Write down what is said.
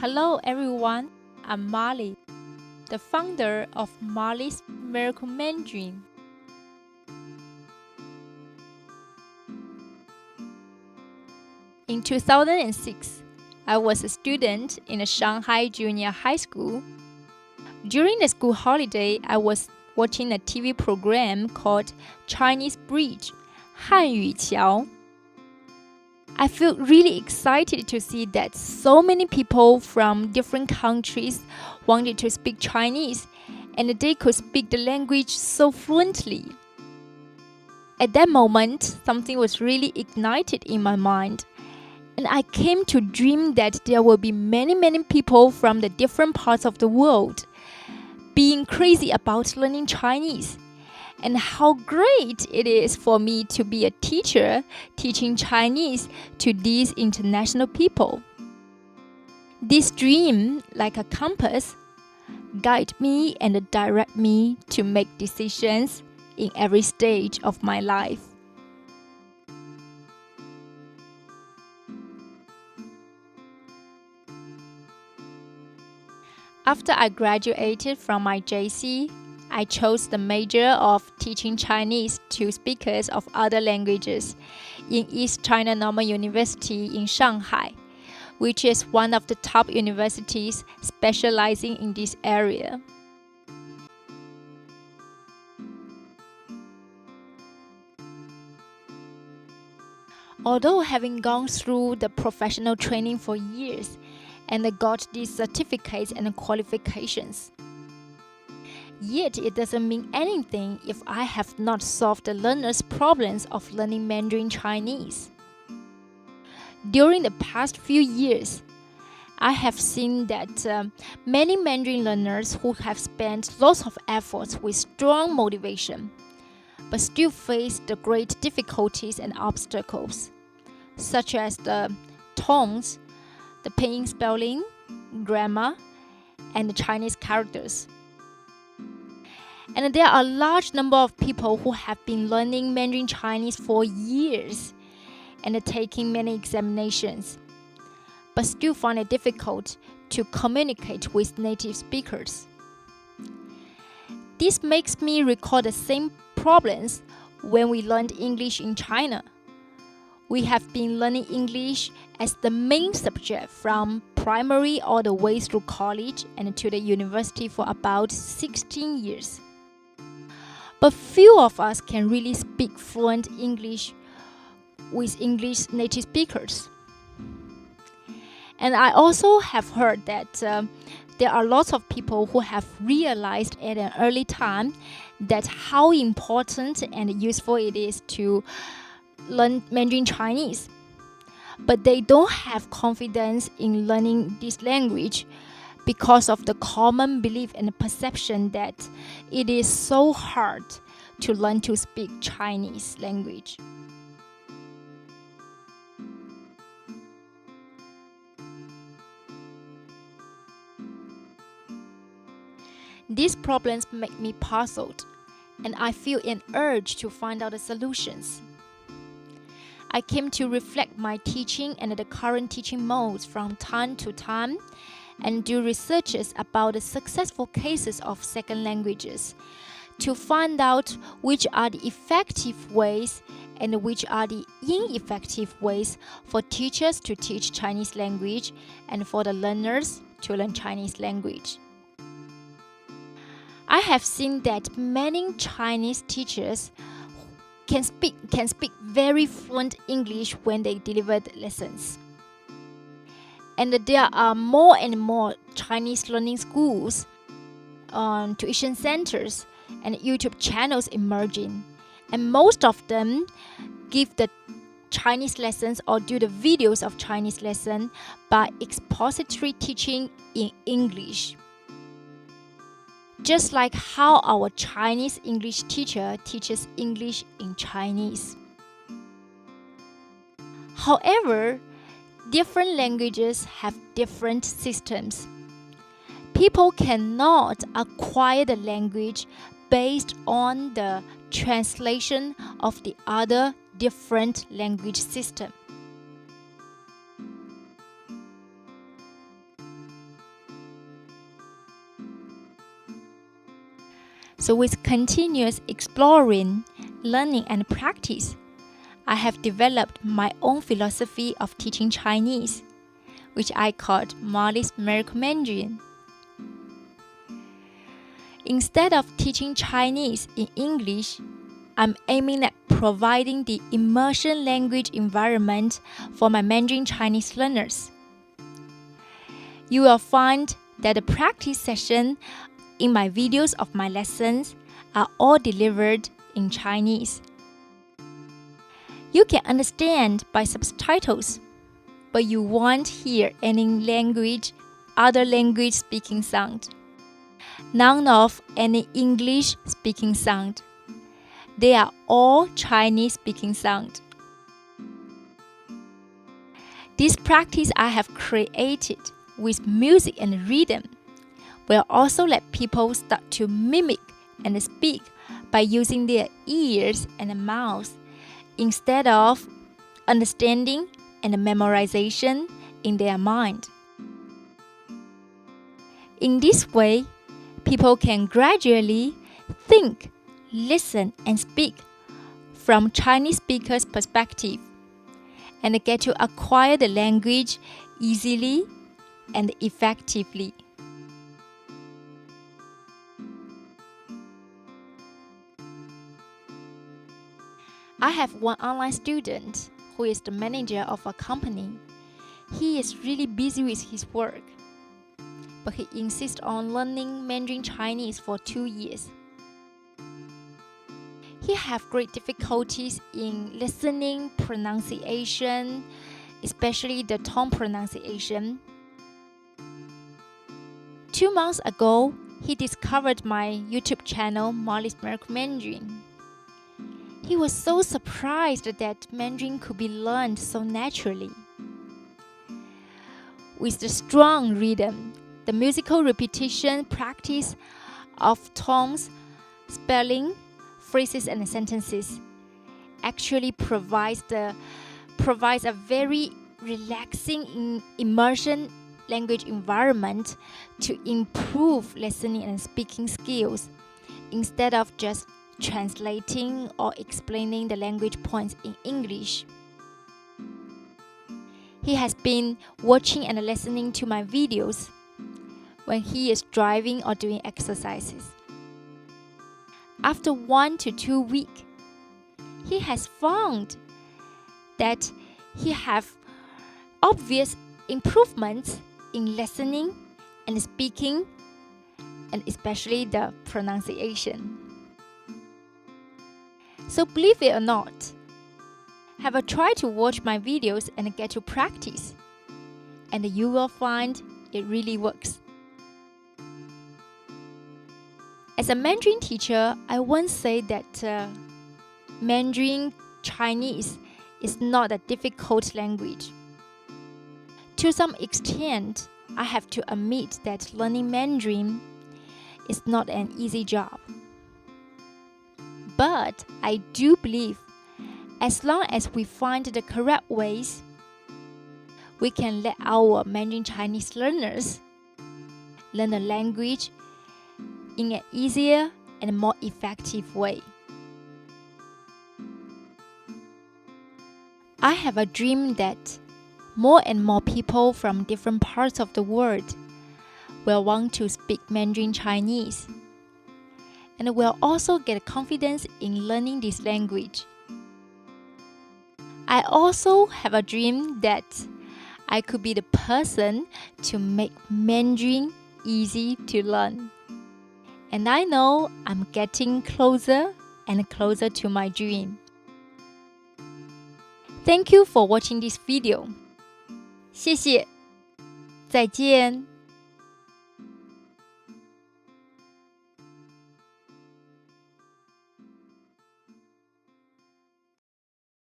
Hello everyone, I'm Molly, the founder of Molly's Miracle Mandarin. In 2006, I was a student in a Shanghai junior high school. During the school holiday, I was watching a TV program called Chinese Bridge, 汉语桥. I felt really excited to see that so many people from different countries wanted to speak Chinese, and they could speak the language so fluently. At that moment, something was really ignited in my mind, and I came to dream that there will be many people from the different parts of the world being crazy about learning Chinese. And how great it is for me to be a teacher teaching Chinese to these international people. This dream, like a compass, guide me and direct me to make decisions in every stage of my life. After I graduated from my JC, I chose the major of teaching Chinese to speakers of other languages in East China Normal University in Shanghai, which is one of the top universities specializing in this area. Although having gone through the professional training for years and got these certificates and qualifications, yet it doesn't mean anything if I have not solved the learners' problems of learning Mandarin Chinese. During the past few years, I have seen that many Mandarin learners who have spent lots of efforts with strong motivation, but still face the great difficulties and obstacles, such as the tones, the pinyin spelling, grammar, and the Chinese characters. And there are a large number of people who have been learning Mandarin Chinese for years and taking many examinations, but still find it difficult to communicate with native speakers. This makes me recall the same problems when we learned English in China. We have been learning English as the main subject from primary all the way through college and to the university for about 16 years. But few of us can really speak fluent English with English native speakers. And I also have heard that there are lots of people who have realized at an early time that how important and useful it is to learn Mandarin Chinese. But they don't have confidence in learning this language because of the common belief and perception that it is so hard to learn to speak Chinese language. These problems make me puzzled, and I feel an urge to find out the solutions. I came to reflect my teaching and the current teaching modes from time to time and do researches about the successful cases of second languages to find out which are the effective ways and which are the ineffective ways for teachers to teach Chinese language and for the learners to learn Chinese language. I have seen that many Chinese teachers can speak very fluent English when they deliver the lessons. And there are more and more Chinese learning schools, tuition centers, and YouTube channels emerging. And most of them give the Chinese lessons or do the videos of Chinese lesson by expository teaching in English. Just like how our Chinese English teacher teaches English in Chinese. However, different languages have different systems. People cannot acquire the language based on the translation of the other different language system. So with continuous exploring, learning, and practice, I have developed my own philosophy of teaching Chinese, which I called Molly's Miracle Mandarin. Instead of teaching Chinese in English, I'm aiming at providing the immersion language environment for my Mandarin Chinese learners. You will find that the practice session in my videos of my lessons are all delivered in Chinese. You can understand by subtitles, but you won't hear any other language speaking sound. None of any English speaking sound. They are all Chinese speaking sound. This practice I have created with music and rhythm will also let people start to mimic and speak by using their ears and mouths instead of understanding and memorization in their mind. In this way, people can gradually think, listen, and speak from Chinese speakers' perspective and get to acquire the language easily and effectively. I have one online student who is the manager of a company. He is really busy with his work, but he insists on learning Mandarin Chinese for 2 years. He has great difficulties in listening, pronunciation, especially the tone pronunciation. 2 months ago, he discovered my YouTube channel, Molly's Miracle Mandarin. He was so surprised that Mandarin could be learned so naturally. With the strong rhythm, the musical repetition practice of tones, spelling, phrases, and sentences actually provides a very relaxing immersion language environment to improve listening and speaking skills instead of just translating or explaining the language points in English. He has been watching and listening to my videos when he is driving or doing exercises. After 1 to 2 weeks, he has found that he has obvious improvements in listening and speaking, and especially the pronunciation. So believe it or not, have a try to watch my videos and get to practice, and you will find it really works. As a Mandarin teacher, I once said that Mandarin Chinese is not a difficult language. To some extent, I have to admit that learning Mandarin is not an easy job. But I do believe as long as we find the correct ways, we can let our Mandarin Chinese learners learn the language in an easier and more effective way. I have a dream that more and more people from different parts of the world will want to speak Mandarin Chinese and will also get confidence in learning this language. I also have a dream that I could be the person to make Mandarin easy to learn. And I know I'm getting closer and closer to my dream. Thank you for watching this video. 谢谢，再见。